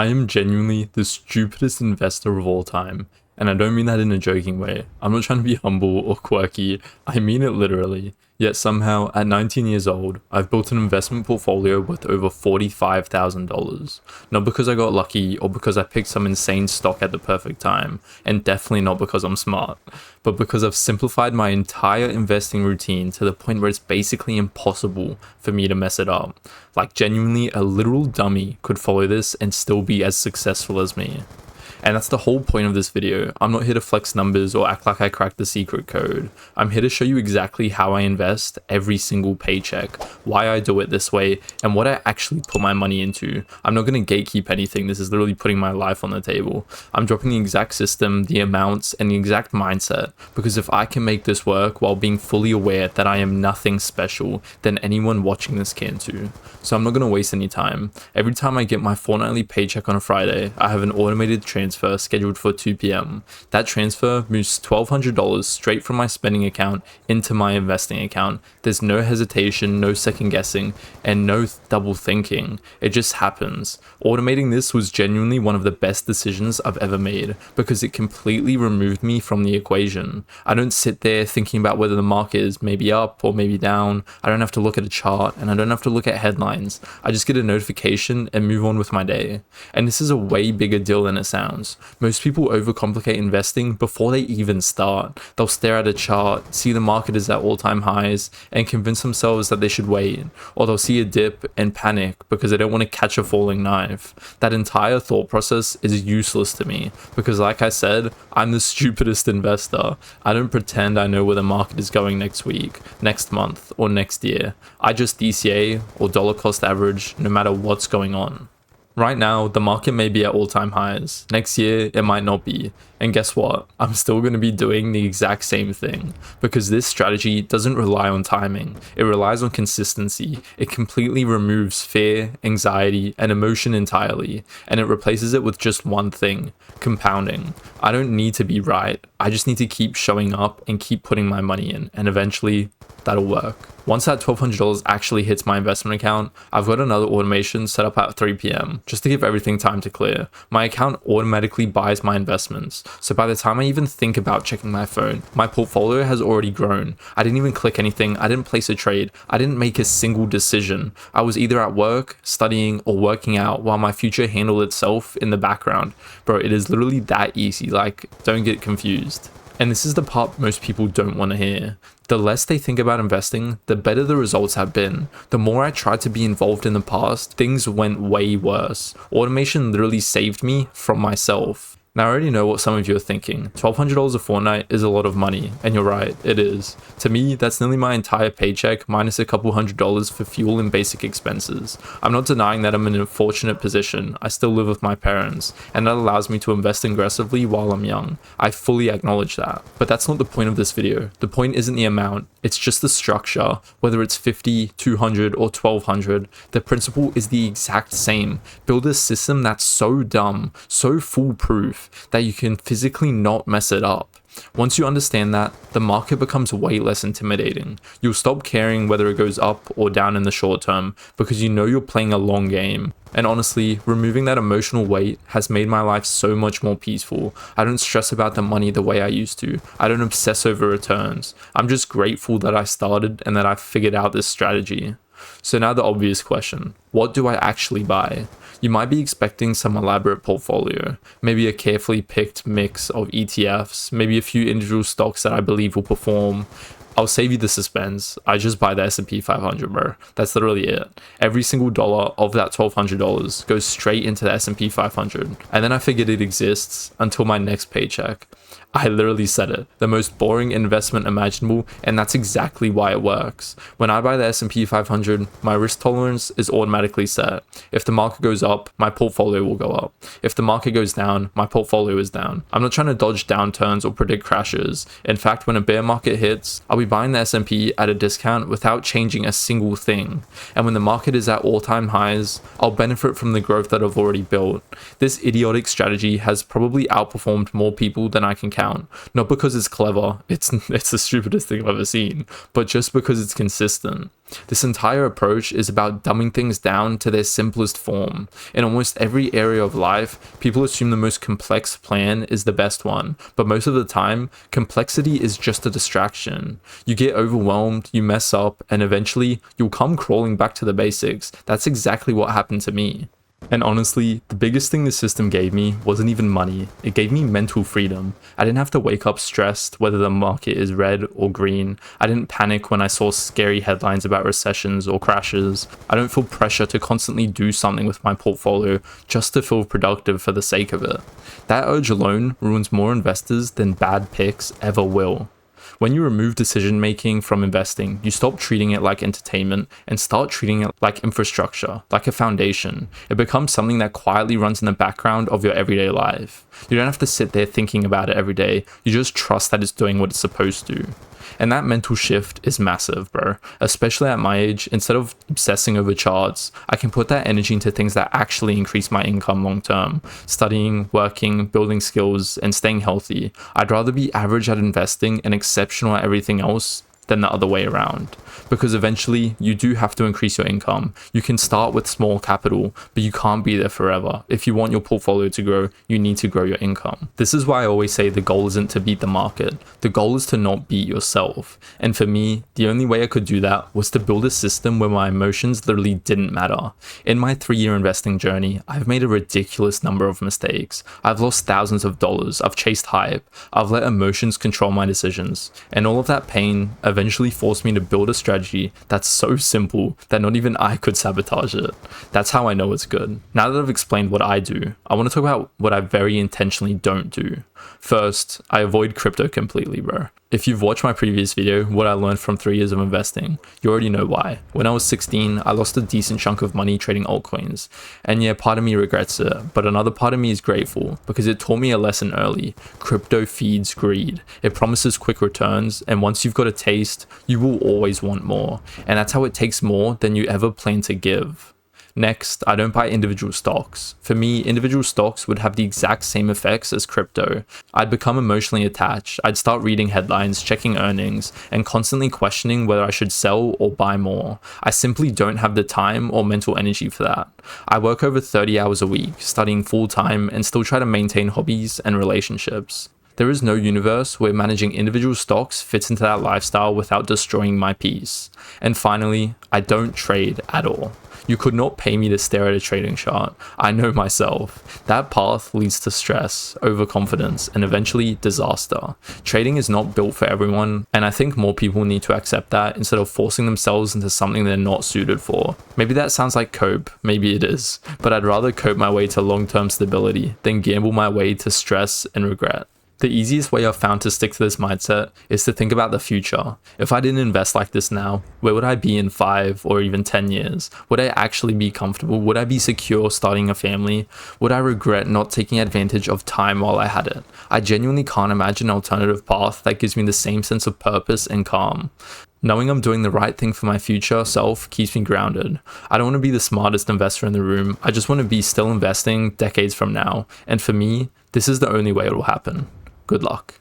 I am genuinely the stupidest investor of all time, and I don't mean that in a joking way. I'm not trying to be humble or quirky, I mean it literally. Yet somehow, at 19 years old, I've built an investment portfolio worth over $45,000. Not because I got lucky or because I picked some insane stock at the perfect time, and definitely not because I'm smart, but because I've simplified my entire investing routine to the point where it's basically impossible for me to mess it up. Like genuinely, a literal dummy could follow this and still be as successful as me. And that's the whole point of this video. I'm not here to flex numbers or act like I cracked the secret code. I'm here to show you exactly how I invest every single paycheck, why I do it this way, and what I actually put my money into. I'm not going to gatekeep anything. This is literally putting my life on the table. I'm dropping the exact system, the amounts, and the exact mindset, because if I can make this work while being fully aware that I am nothing special, then anyone watching this can too. So I'm not going to waste any time. Every time I get my fortnightly paycheck on a Friday, I have an automated transfer scheduled for 2 p.m. That transfer moves $1,200 straight from my spending account into my investing account. There's no hesitation, no second guessing, and no double thinking. It just happens. Automating this was genuinely one of the best decisions I've ever made because it completely removed me from the equation. I don't sit there thinking about whether the market is maybe up or maybe down. I don't have to look at a chart and I don't have to look at headlines. I just get a notification and move on with my day. And this is a way bigger deal than it sounds. Most people overcomplicate investing before they even start. They'll stare at a chart, see the market is at all-time highs, and convince themselves that they should wait. Or they'll see a dip and panic because they don't want to catch a falling knife. That entire thought process is useless to me because, like I said, I'm the stupidest investor. I don't pretend I know where the market is going next week, next month, or next year. I just DCA or dollar cost average no matter what's going on. Right now, the market may be at all-time highs. Next year, it might not be. And guess what? I'm still going to be doing the exact same thing because this strategy doesn't rely on timing. It relies on consistency. It completely removes fear, anxiety, and emotion entirely, and it replaces it with just one thing: compounding. I don't need to be right. I just need to keep showing up and keep putting my money in, and eventually that'll work. Once that $1,200 actually hits my investment account, I've got another automation set up at 3 p.m. just to give everything time to clear. My account automatically buys my investments, so by the time I even think about checking my phone, my portfolio has already grown. I didn't even click anything, I didn't place a trade, I didn't make a single decision. I was either at work, studying, or working out while my future handled itself in the background. Bro, it is literally that easy, like, don't get confused. And this is the part most people don't want to hear. The less they think about investing, the better the results have been. The more I tried to be involved in the past, things went way worse. Automation literally saved me from myself. Now, I already know what some of you are thinking. $1,200 a fortnight is a lot of money, and you're right, it is. To me, that's nearly my entire paycheck minus a couple $100s for fuel and basic expenses. I'm not denying that I'm in a fortunate position. I still live with my parents, and that allows me to invest aggressively while I'm young. I fully acknowledge that. But that's not the point of this video. The point isn't the amount, it's just the structure. Whether it's 50, 200, or 1,200, the principle is the exact same. Build a system that's so dumb, so foolproof, that you can physically not mess it up. Once you understand that, the market becomes way less intimidating. You'll stop caring whether it goes up or down in the short term because you know you're playing a long game. And honestly, removing that emotional weight has made my life so much more peaceful. I don't stress about the money the way I used to. I don't obsess over returns. I'm just grateful that I started and that I figured out this strategy. So now the obvious question: what do I actually buy? You might be expecting some elaborate portfolio, maybe a carefully picked mix of ETFs, maybe a few individual stocks that I believe will perform. I'll save you the suspense. I just buy the S&P 500, bro. That's literally it. Every single dollar of that $1,200 goes straight into the S&P 500. And then I figured it exists until my next paycheck. I literally said it. The most boring investment imaginable, and that's exactly why it works. When I buy the S&P 500, my risk tolerance is automatically set. If the market goes up, my portfolio will go up. If the market goes down, my portfolio is down. I'm not trying to dodge downturns or predict crashes. In fact, when a bear market hits, I'll be buying the S&P at a discount without changing a single thing. And when the market is at all-time highs, I'll benefit from the growth that I've already built. This idiotic strategy has probably outperformed more people than I can count account. Not because it's clever, it's the stupidest thing I've ever seen, but just because it's consistent. This entire approach is about dumbing things down to their simplest form. In almost every area of life, people assume the most complex plan is the best one, but most of the time, complexity is just a distraction. You get overwhelmed, you mess up, and eventually, you'll come crawling back to the basics. That's exactly what happened to me. And honestly, the biggest thing the system gave me wasn't even money, it gave me mental freedom. I didn't have to wake up stressed whether the market is red or green. I didn't panic when I saw scary headlines about recessions or crashes. I don't feel pressure to constantly do something with my portfolio just to feel productive for the sake of it. That urge alone ruins more investors than bad picks ever will. When you remove decision making from investing, you stop treating it like entertainment and start treating it like infrastructure, like a foundation. It becomes something that quietly runs in the background of your everyday life. You don't have to sit there thinking about it every day, you just trust that it's doing what it's supposed to. And that mental shift is massive, bro. Especially at my age, instead of obsessing over charts, I can put that energy into things that actually increase my income long term. Studying, working, building skills, and staying healthy. I'd rather be average at investing and exceptional at everything else than the other way around. Because eventually, you do have to increase your income. You can start with small capital, but you can't be there forever. If you want your portfolio to grow, you need to grow your income. This is why I always say the goal isn't to beat the market. The goal is to not beat yourself. And for me, the only way I could do that was to build a system where my emotions literally didn't matter. In my 3-year investing journey, I've made a ridiculous number of mistakes. I've lost thousands of dollars. I've chased hype. I've let emotions control my decisions. And all of that pain eventually forced me to build a strategy that's so simple that not even I could sabotage it. That's how I know it's good. Now that I've explained what I do, I want to talk about what I very intentionally don't do. First, I avoid crypto completely, bro. If you've watched my previous video, what I learned from 3 years of investing, you already know why. When I was 16, I lost a decent chunk of money trading altcoins. And yeah, part of me regrets it, but another part of me is grateful because it taught me a lesson early. Crypto feeds greed. It promises quick returns, and once you've got a taste, you will always want more. And that's how it takes more than you ever plan to give. Next, I don't buy individual stocks. For me, individual stocks would have the exact same effects as crypto. I'd become emotionally attached. I'd start reading headlines, checking earnings, and constantly questioning whether I should sell or buy more. I simply don't have the time or mental energy for that. I work over 30 hours a week, studying full time, and still try to maintain hobbies and relationships. There is no universe where managing individual stocks fits into that lifestyle without destroying my peace. And finally, I don't trade at all. You could not pay me to stare at a trading chart. I know myself. That path leads to stress, overconfidence, and eventually disaster. Trading is not built for everyone, and I think more people need to accept that instead of forcing themselves into something they're not suited for. Maybe that sounds like cope, maybe it is, but I'd rather cope my way to long-term stability than gamble my way to stress and regret. The easiest way I've found to stick to this mindset is to think about the future. If I didn't invest like this now, where would I be in 5 or even 10 years? Would I actually be comfortable? Would I be secure starting a family? Would I regret not taking advantage of time while I had it? I genuinely can't imagine an alternative path that gives me the same sense of purpose and calm. Knowing I'm doing the right thing for my future self keeps me grounded. I don't want to be the smartest investor in the room. I just want to be still investing decades from now. And for me, this is the only way it will happen. Good luck.